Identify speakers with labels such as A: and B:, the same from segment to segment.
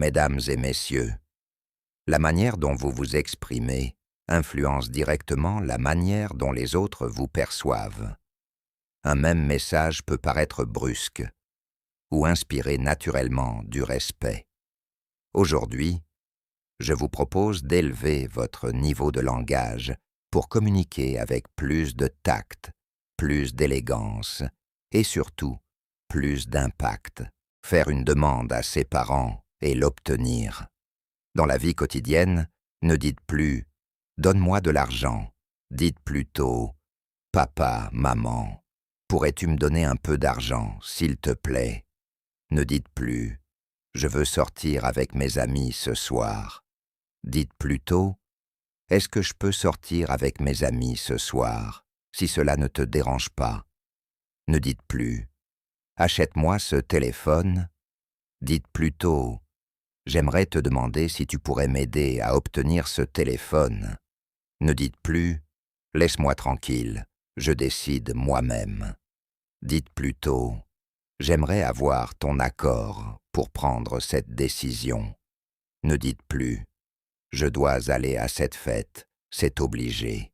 A: Mesdames et messieurs, la manière dont vous vous exprimez influence directement la manière dont les autres vous perçoivent. Un même message peut paraître brusque ou inspirer naturellement du respect. Aujourd'hui, je vous propose d'élever votre niveau de langage pour communiquer avec plus de tact, plus d'élégance et surtout plus d'impact. Faire une demande à ses parents et l'obtenir. Dans la vie quotidienne, ne dites plus « donne-moi de l'argent », dites plutôt « papa, maman, pourrais-tu me donner un peu d'argent, s'il te plaît ?» Ne dites plus « je veux sortir avec mes amis ce soir ». Dites plutôt « est-ce que je peux sortir avec mes amis ce soir, si cela ne te dérange pas ?» Ne dites plus « achète-moi ce téléphone ». Dites plutôt « j'aimerais te demander si tu pourrais m'aider à obtenir ce téléphone ». Ne dites plus « laisse-moi tranquille, je décide moi-même ». Dites plutôt « j'aimerais avoir ton accord pour prendre cette décision ». Ne dites plus « je dois aller à cette fête, c'est obligé ».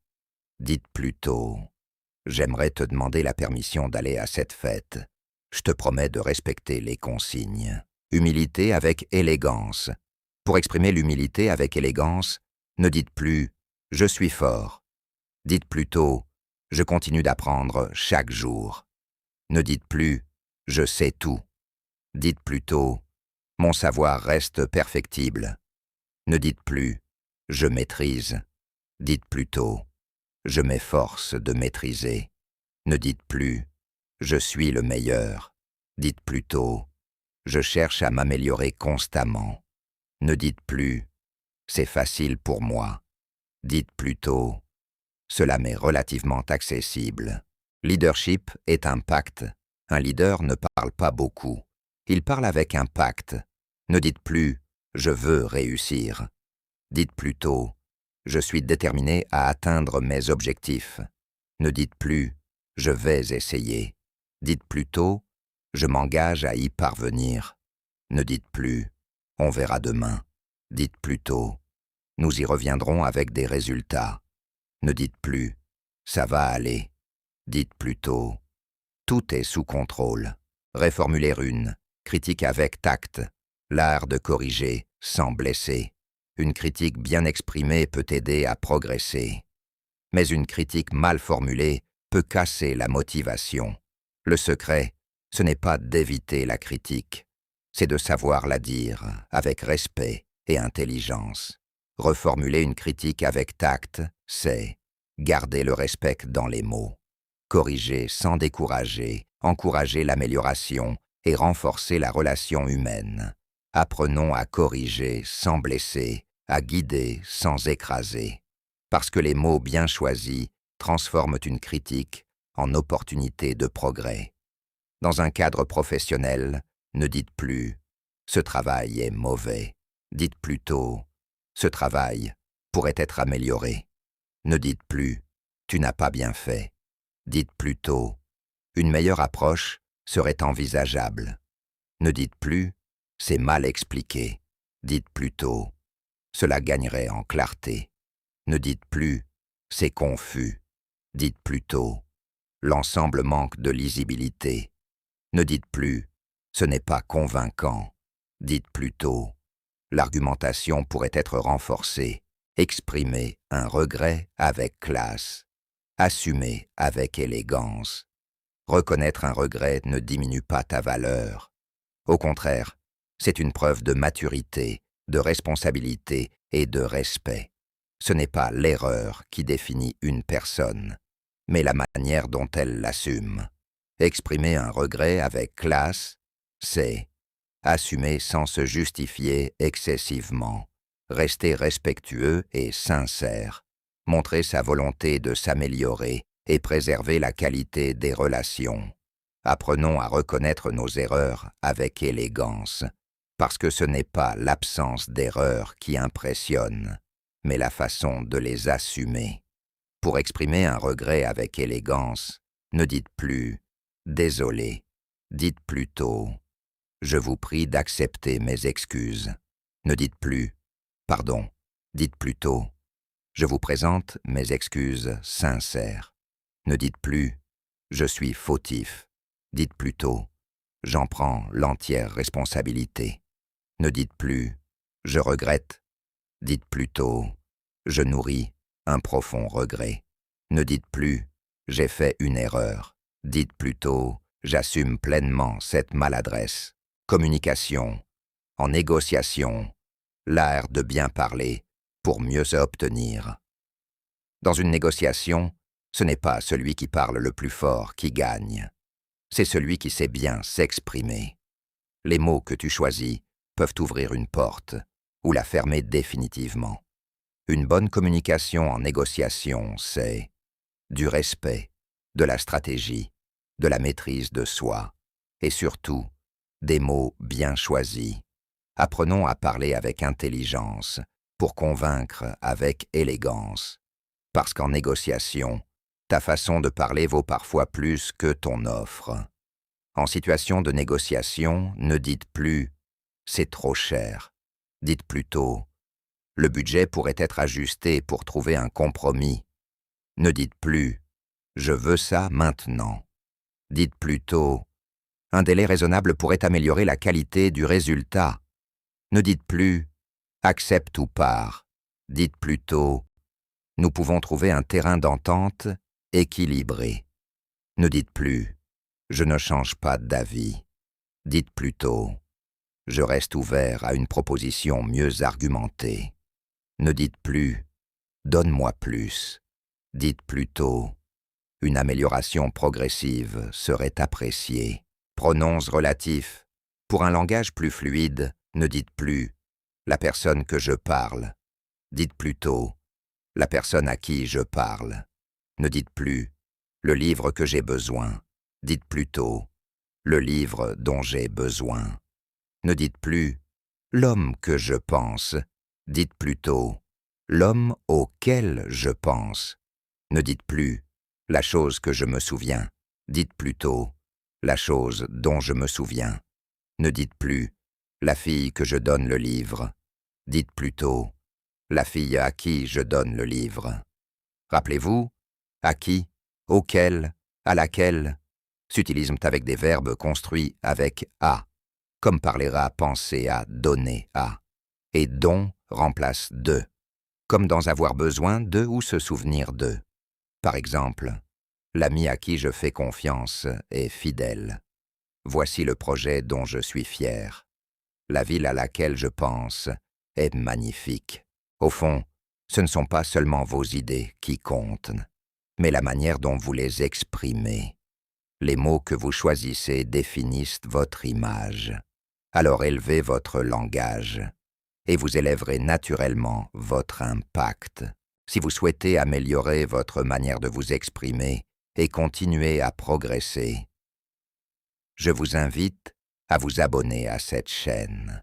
A: Dites plutôt « j'aimerais te demander la permission d'aller à cette fête. Je te promets de respecter les consignes ». Humilité avec élégance. Pour exprimer l'humilité avec élégance, ne dites plus « je suis fort ». Dites plutôt « je continue d'apprendre chaque jour ». Ne dites plus « je sais tout ». Dites plutôt « mon savoir reste perfectible ». Ne dites plus « je maîtrise ». Dites plutôt « je m'efforce de maîtriser ». Ne dites plus « je suis le meilleur ». Dites plutôt « je cherche à m'améliorer constamment ». Ne dites plus « c'est facile pour moi ». Dites plutôt « cela m'est relativement accessible ». Leadership est impact. Un leader ne parle pas beaucoup. Il parle avec impact. Ne dites plus « je veux réussir ». Dites plutôt « je suis déterminé à atteindre mes objectifs ». Ne dites plus « je vais essayer ». Dites plutôt « je m'engage à y parvenir ». Ne dites plus « on verra demain ». Dites plutôt « nous y reviendrons avec des résultats ». Ne dites plus « ça va aller ». Dites plutôt « tout est sous contrôle ». Réformuler une critique avec tact, l'art de corriger sans blesser. Une critique bien exprimée peut aider à progresser. Mais une critique mal formulée peut casser la motivation. Le secret, ce n'est pas d'éviter la critique, c'est de savoir la dire avec respect et intelligence. Reformuler une critique avec tact, c'est garder le respect dans les mots, corriger sans décourager, encourager l'amélioration et renforcer la relation humaine. Apprenons à corriger sans blesser, à guider sans écraser. Parce que les mots bien choisis transforment une critique en opportunité de progrès. Dans un cadre professionnel, ne dites plus « ce travail est mauvais ». Dites plutôt « ce travail pourrait être amélioré ». Ne dites plus « tu n'as pas bien fait ». Dites plutôt « une meilleure approche serait envisageable ». Ne dites plus « c'est mal expliqué ». Dites plutôt « cela gagnerait en clarté ». Ne dites plus « c'est confus ». Dites plutôt « l'ensemble manque de lisibilité ». Ne dites plus « ce n'est pas convaincant ». Dites plutôt « l'argumentation pourrait être renforcée ». Exprimez un regret avec classe. Assumez avec élégance. Reconnaître un regret ne diminue pas ta valeur. Au contraire, c'est une preuve de maturité, de responsabilité et de respect. Ce n'est pas l'erreur qui définit une personne, mais la manière dont elle l'assume. Exprimer un regret avec classe, c'est assumer sans se justifier excessivement, rester respectueux et sincère, montrer sa volonté de s'améliorer et préserver la qualité des relations. Apprenons à reconnaître nos erreurs avec élégance, parce que ce n'est pas l'absence d'erreurs qui impressionne, mais la façon de les assumer. Pour exprimer un regret avec élégance, ne dites plus « désolé », dites plutôt « je vous prie d'accepter mes excuses ». Ne dites plus « pardon », dites plutôt « je vous présente mes excuses sincères ». Ne dites plus « je suis fautif », dites plutôt « j'en prends l'entière responsabilité ». Ne dites plus « je regrette », dites plutôt « je nourris un profond regret ». Ne dites plus « j'ai fait une erreur », dites plutôt « j'assume pleinement cette maladresse ». Communication, en négociation, l'art de bien parler pour mieux obtenir. Dans une négociation, ce n'est pas celui qui parle le plus fort qui gagne. C'est celui qui sait bien s'exprimer. Les mots que tu choisis peuvent ouvrir une porte ou la fermer définitivement. Une bonne communication en négociation, c'est du respect, de la stratégie, de la maîtrise de soi et surtout des mots bien choisis. Apprenons à parler avec intelligence pour convaincre avec élégance. Parce qu'en négociation, ta façon de parler vaut parfois plus que ton offre. En situation de négociation, ne dites plus « c'est trop cher ». Dites plutôt « le budget pourrait être ajusté pour trouver un compromis ». Ne dites plus « je veux ça maintenant ». Dites plutôt « un délai raisonnable pourrait améliorer la qualité du résultat ». Ne dites plus « accepte ou part ». Dites plutôt « nous pouvons trouver un terrain d'entente équilibré ». Ne dites plus « je ne change pas d'avis ». Dites plutôt « je reste ouvert à une proposition mieux argumentée ». Ne dites plus « donne-moi plus ». Dites plutôt « une amélioration progressive serait appréciée ». Pronoms relatifs. Pour un langage plus fluide, ne dites plus « la personne que je parle ». Dites plutôt « la personne à qui je parle ». Ne dites plus « le livre que j'ai besoin ». Dites plutôt « le livre dont j'ai besoin ». Ne dites plus « l'homme que je pense ». Dites plutôt « l'homme auquel je pense ». Ne dites plus « la chose que je me souviens ». Dites plutôt « la chose dont je me souviens ». Ne dites plus « la fille que je donne le livre ». Dites plutôt « la fille à qui je donne le livre ». Rappelez-vous, à qui, auquel, à laquelle s'utilisent avec des verbes construits avec « à », comme parler à, penser à, donner à, et « dont » remplace « de », comme dans avoir besoin de ou se souvenir de. Par exemple, l'ami à qui je fais confiance est fidèle. Voici le projet dont je suis fier. La ville à laquelle je pense est magnifique. Au fond, ce ne sont pas seulement vos idées qui comptent, mais la manière dont vous les exprimez. Les mots que vous choisissez définissent votre image. Alors élevez votre langage et vous élèverez naturellement votre impact. Si vous souhaitez améliorer votre manière de vous exprimer et continuer à progresser, je vous invite à vous abonner à cette chaîne.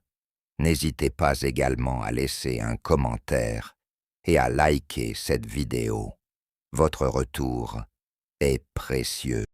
A: N'hésitez pas également à laisser un commentaire et à liker cette vidéo. Votre retour est précieux.